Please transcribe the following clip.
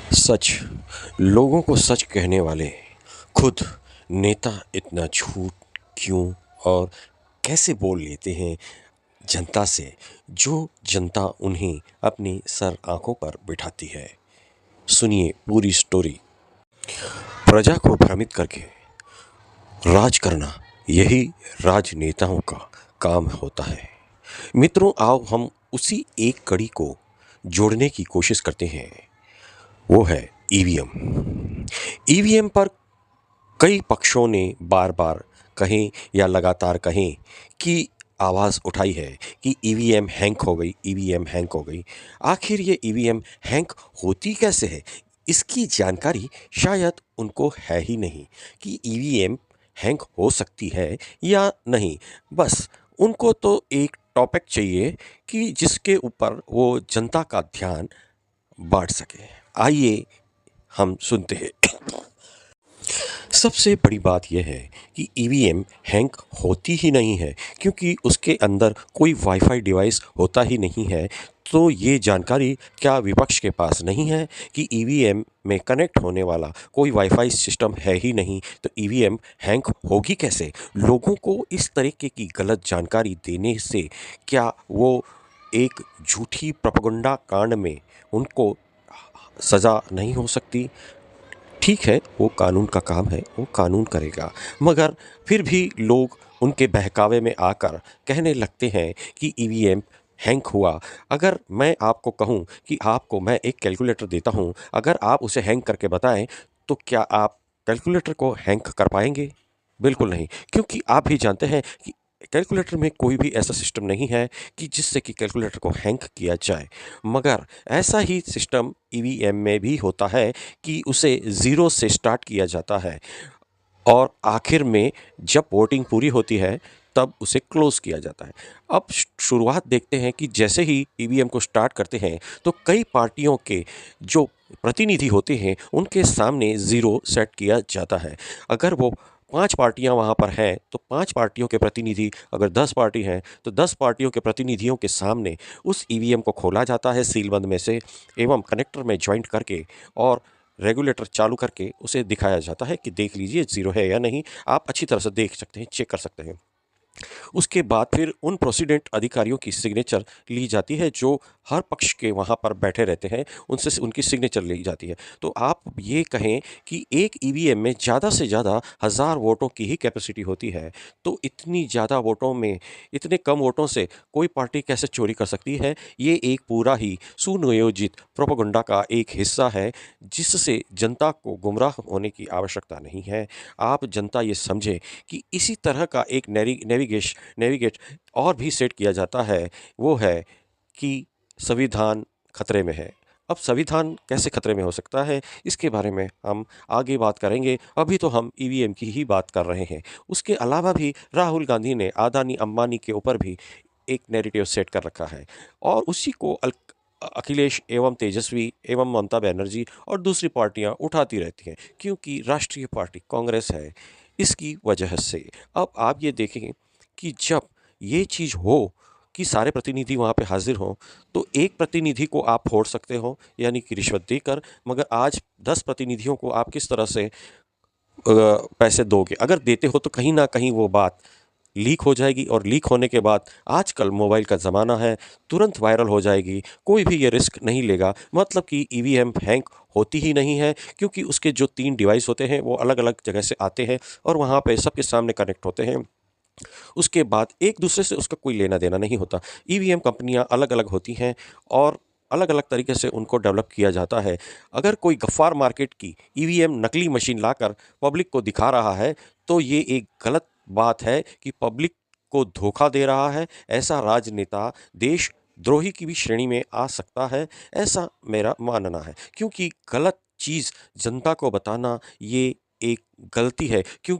सच। लोगों को सच कहने वाले खुद नेता इतना झूठ क्यों और कैसे बोल लेते हैं जनता से, जो जनता उन्हें अपनी सर आंखों पर बिठाती है। सुनिए पूरी स्टोरी। प्रजा को भ्रमित करके राज करना, यही राजनेताओं का काम होता है। मित्रों, आओ हम उसी एक कड़ी को जोड़ने की कोशिश करते हैं। वो है ईवीएम। ईवीएम पर कई पक्षों ने बार बार कहें या लगातार कहें कि आवाज़ उठाई है कि ईवीएम हैंक हो गई, ईवीएम हैंक हो गई। आखिर ये ईवीएम हैंक होती कैसे है, इसकी जानकारी शायद उनको है ही नहीं कि ईवीएम हैंक हो सकती है या नहीं। बस उनको तो एक टॉपिक चाहिए कि जिसके ऊपर वो जनता का ध्यान बांट सके। आइए हम सुनते हैं। सबसे बड़ी बात यह है कि ईवीएम हैंक होती ही नहीं है, क्योंकि उसके अंदर कोई वाईफाई डिवाइस होता ही नहीं है। तो ये जानकारी क्या विपक्ष के पास नहीं है कि ईवीएम में कनेक्ट होने वाला कोई वाईफाई सिस्टम है ही नहीं, तो ईवीएम हैंक होगी कैसे? लोगों को इस तरीके की गलत जानकारी देने से क्या वो एक झूठी प्रोपेगेंडा कांड में उनको सज़ा नहीं हो सकती? ठीक है, वो कानून का काम है, वो कानून करेगा। मगर फिर भी लोग उनके बहकावे में आकर कहने लगते हैं कि ईवीएम हैंक हुआ। अगर मैं आपको कहूँ कि आपको मैं एक कैलकुलेटर देता हूँ, अगर आप उसे हैंक करके बताएँ, तो क्या आप कैलकुलेटर को हैंक कर पाएँगे? बिल्कुल नहीं, क्योंकि आप भी जानते हैं कि कैलकुलेटर में कोई भी ऐसा सिस्टम नहीं है कि जिससे कि कैलकुलेटर को हैंक किया जाए। मगर ऐसा ही सिस्टम ईवीएम में भी होता है कि उसे ज़ीरो से स्टार्ट किया जाता है और आखिर में जब वोटिंग पूरी होती है तब उसे क्लोज़ किया जाता है। अब शुरुआत देखते हैं कि जैसे ही ईवीएम को स्टार्ट करते हैं, तो कई पार्टियों के जो प्रतिनिधि होते हैं, उनके सामने ज़ीरो सेट किया जाता है। अगर वो 5 पार्टियाँ वहाँ पर हैं, तो 5 पार्टियों के प्रतिनिधि, अगर 10 पार्टी हैं, तो 10 पार्टियों के प्रतिनिधियों के सामने उस ईवीएम को खोला जाता है सीलबंद में से, एवं कनेक्टर में जॉइंट करके और रेगुलेटर चालू करके उसे दिखाया जाता है कि देख लीजिए ज़ीरो है या नहीं। आप अच्छी तरह से देख सकते हैं, चेक कर सकते हैं। उसके बाद फिर उन प्रेसिडेंट अधिकारियों की सिग्नेचर ली जाती है, जो हर पक्ष के वहाँ पर बैठे रहते हैं, उनसे उनकी सिग्नेचर ली जाती है। तो आप ये कहें कि एक ईवीएम में ज़्यादा से ज़्यादा 1000 वोटों की ही कैपेसिटी होती है। तो इतनी ज़्यादा वोटों में, इतने कम वोटों से कोई पार्टी कैसे चोरी कर सकती है? ये एक पूरा ही सुनियोजित प्रोपेगेंडा का एक हिस्सा है, जिससे जनता को गुमराह होने की आवश्यकता नहीं है। आप जनता ये समझें कि इसी तरह का एक नेविगेट और भी सेट किया जाता है, वो है कि संविधान खतरे में है। अब संविधान कैसे खतरे में हो सकता है, इसके बारे में हम आगे बात करेंगे। अभी तो हम ईवीएम की ही बात कर रहे हैं। उसके अलावा भी राहुल गांधी ने अदानी अंबानी के ऊपर भी एक नैरेटिव सेट कर रखा है, और उसी को अखिलेश एवं तेजस्वी एवं ममता बनर्जी और दूसरी पार्टियां उठाती रहती हैं, क्योंकि राष्ट्रीय पार्टी कांग्रेस है, इसकी वजह से। अब आप ये देखें कि जब ये चीज़ हो कि सारे प्रतिनिधि वहाँ पे हाज़िर हों, तो एक प्रतिनिधि को आप फोड़ सकते हो, यानी कि रिश्वत देकर, मगर आज 10 प्रतिनिधियों को आप किस तरह से पैसे दोगे? अगर देते हो तो कहीं न कहीं वो बात लीक हो जाएगी, और लीक होने के बाद आजकल मोबाइल का ज़माना है, तुरंत वायरल हो जाएगी। कोई भी ये रिस्क नहीं लेगा, मतलब कि ईवीएम हैंक होती ही नहीं है, क्योंकि उसके जो 3 डिवाइस होते हैं, वो अलग-अलग जगह से आते हैं और वहाँ पे सबके सामने कनेक्ट होते हैं। उसके बाद एक-दूसरे से उसका कोई लेना-देना नहीं होता। ईवीएम कंपनियाँ अलग-अलग होती हैं और अलग-अलग तरीके से उनको डेवलप किया जाता है। अगर कोई गफ़्फ़ार मार्केट की ईवीएम नकली मशीन लाकर पब्लिक को दिखा रहा है, तो ये एक गलत बात है कि पब्लिक को धोखा दे रहा है। ऐसा राजनेता देशद्रोही की भी श्रेणी में आ सकता है, ऐसा मेरा मानना है। क्योंकि गलत चीज़ जनता को बताना, ये एक गलती है। क्यों